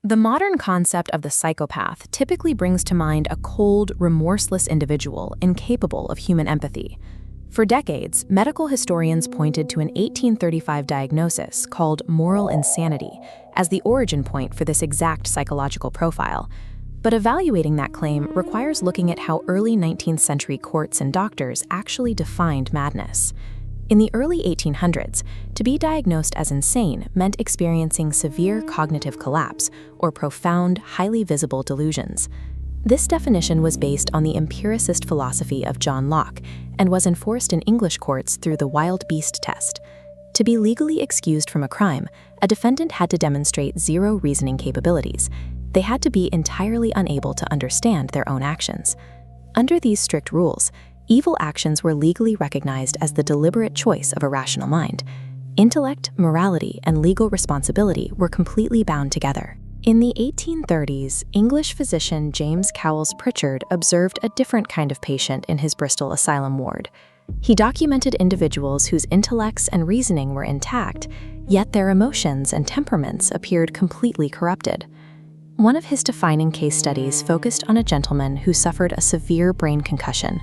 The modern concept of the psychopath typically brings to mind a cold, remorseless individual incapable of human empathy. For decades, medical historians pointed to an 1835 diagnosis called moral insanity as the origin point for this exact psychological profile. But evaluating that claim requires looking at how early 19th century courts and doctors actually defined madness. In the early 1800s, to be diagnosed as insane meant experiencing severe cognitive collapse or profound, highly visible delusions. This definition was based on the empiricist philosophy of John Locke and was enforced in English courts through the wild beast test. To be legally excused from a crime, a defendant had to demonstrate zero reasoning capabilities. They had to be entirely unable to understand their own actions. Under these strict rules, evil actions were legally recognized as the deliberate choice of a rational mind. Intellect, morality, and legal responsibility were completely bound together. In the 1830s, English physician James Cowles Prichard observed a different kind of patient in his Bristol asylum ward. He documented individuals whose intellects and reasoning were intact, yet their emotions and temperaments appeared completely corrupted. One of his defining case studies focused on a gentleman who suffered a severe brain concussion.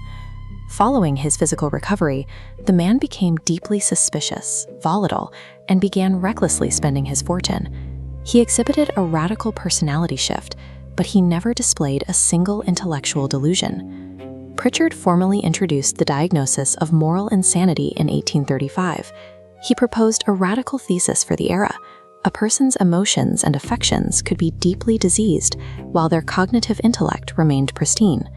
Following his physical recovery, the man became deeply suspicious, volatile, and began recklessly spending his fortune. He exhibited a radical personality shift, but he never displayed a single intellectual delusion. Prichard formally introduced the diagnosis of moral insanity in 1835. He proposed a radical thesis for the era. A person's emotions and affections could be deeply diseased, while their cognitive intellect remained pristine.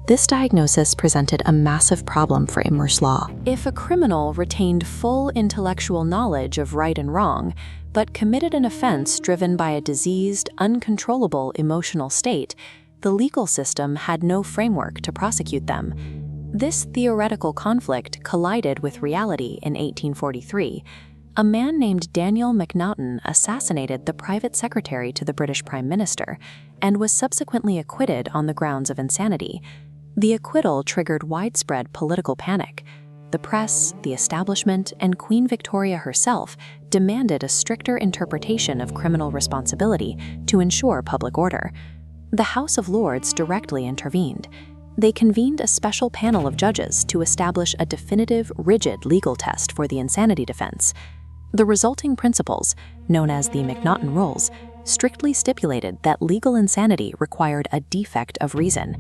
This diagnosis presented a massive problem for English law. If a criminal retained full intellectual knowledge of right and wrong, but committed an offense driven by a diseased, uncontrollable emotional state, the legal system had no framework to prosecute them. This theoretical conflict collided with reality in 1843. A man named Daniel Macnaghten assassinated the private secretary to the British Prime Minister and was subsequently acquitted on the grounds of insanity. The acquittal triggered widespread political panic. The press, the establishment, and Queen Victoria herself demanded a stricter interpretation of criminal responsibility to ensure public order. The House of Lords directly intervened. They convened a special panel of judges to establish a definitive, rigid legal test for the insanity defense. The resulting principles, known as the Macnaghten Rules, strictly stipulated that legal insanity required a defect of reason.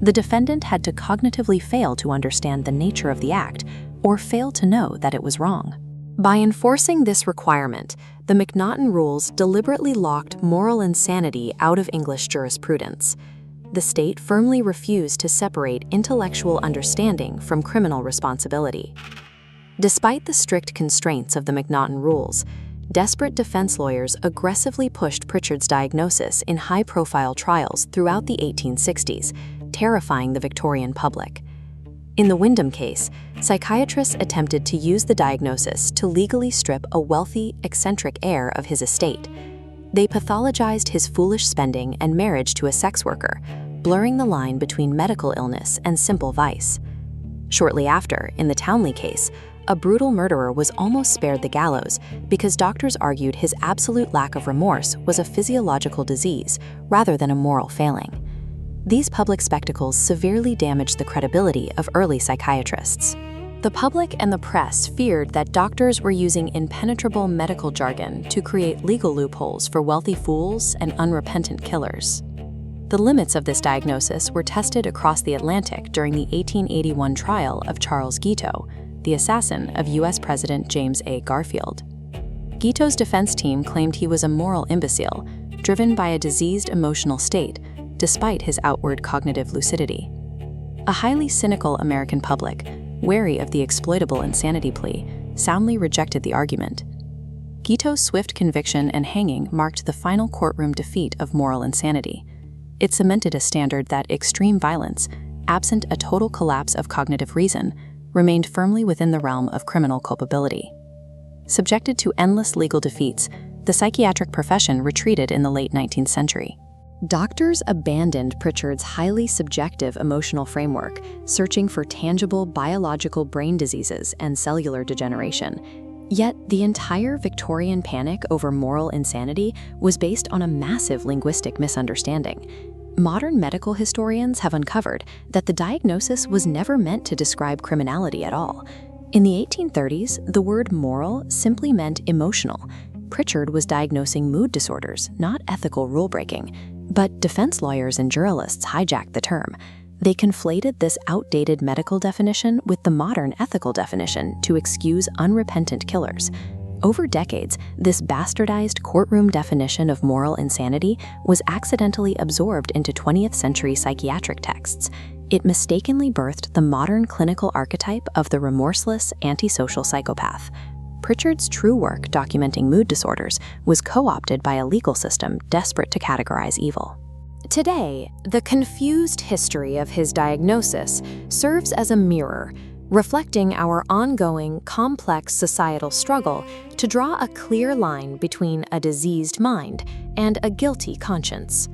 The defendant had to cognitively fail to understand the nature of the act or fail to know that it was wrong. By enforcing this requirement, the Macnaghten Rules deliberately locked moral insanity out of English jurisprudence. The state firmly refused to separate intellectual understanding from criminal responsibility. Despite the strict constraints of the Macnaghten Rules, desperate defense lawyers aggressively pushed Prichard's diagnosis in high-profile trials throughout the 1860s, terrifying the Victorian public. In the Wyndham case, psychiatrists attempted to use the diagnosis to legally strip a wealthy, eccentric heir of his estate. They pathologized his foolish spending and marriage to a sex worker, blurring the line between medical illness and simple vice. Shortly after, in the Townley case, a brutal murderer was almost spared the gallows because doctors argued his absolute lack of remorse was a physiological disease rather than a moral failing. These public spectacles severely damaged the credibility of early psychiatrists. The public and the press feared that doctors were using impenetrable medical jargon to create legal loopholes for wealthy fools and unrepentant killers. The limits of this diagnosis were tested across the Atlantic during the 1881 trial of Charles Guiteau, the assassin of U.S. President James A. Garfield. Guiteau's defense team claimed he was a moral imbecile, driven by a diseased emotional state, despite his outward cognitive lucidity. A highly cynical American public, wary of the exploitable insanity plea, soundly rejected the argument. Guiteau's swift conviction and hanging marked the final courtroom defeat of moral insanity. It cemented a standard that extreme violence, absent a total collapse of cognitive reason, remained firmly within the realm of criminal culpability. Subjected to endless legal defeats, the psychiatric profession retreated in the late 19th century. Doctors abandoned Prichard's highly subjective emotional framework, searching for tangible biological brain diseases and cellular degeneration. Yet, the entire Victorian panic over moral insanity was based on a massive linguistic misunderstanding. Modern medical historians have uncovered that the diagnosis was never meant to describe criminality at all. In the 1830s, the word moral simply meant emotional. Prichard was diagnosing mood disorders, not ethical rule-breaking. But defense lawyers and jurists hijacked the term. They conflated this outdated medical definition with the modern ethical definition to excuse unrepentant killers. Over decades, this bastardized courtroom definition of moral insanity was accidentally absorbed into 20th century psychiatric texts. It mistakenly birthed the modern clinical archetype of the remorseless, antisocial psychopath. Prichard's true work documenting mood disorders was co-opted by a legal system desperate to categorize evil. Today, the confused history of his diagnosis serves as a mirror, reflecting our ongoing, complex societal struggle to draw a clear line between a diseased mind and a guilty conscience.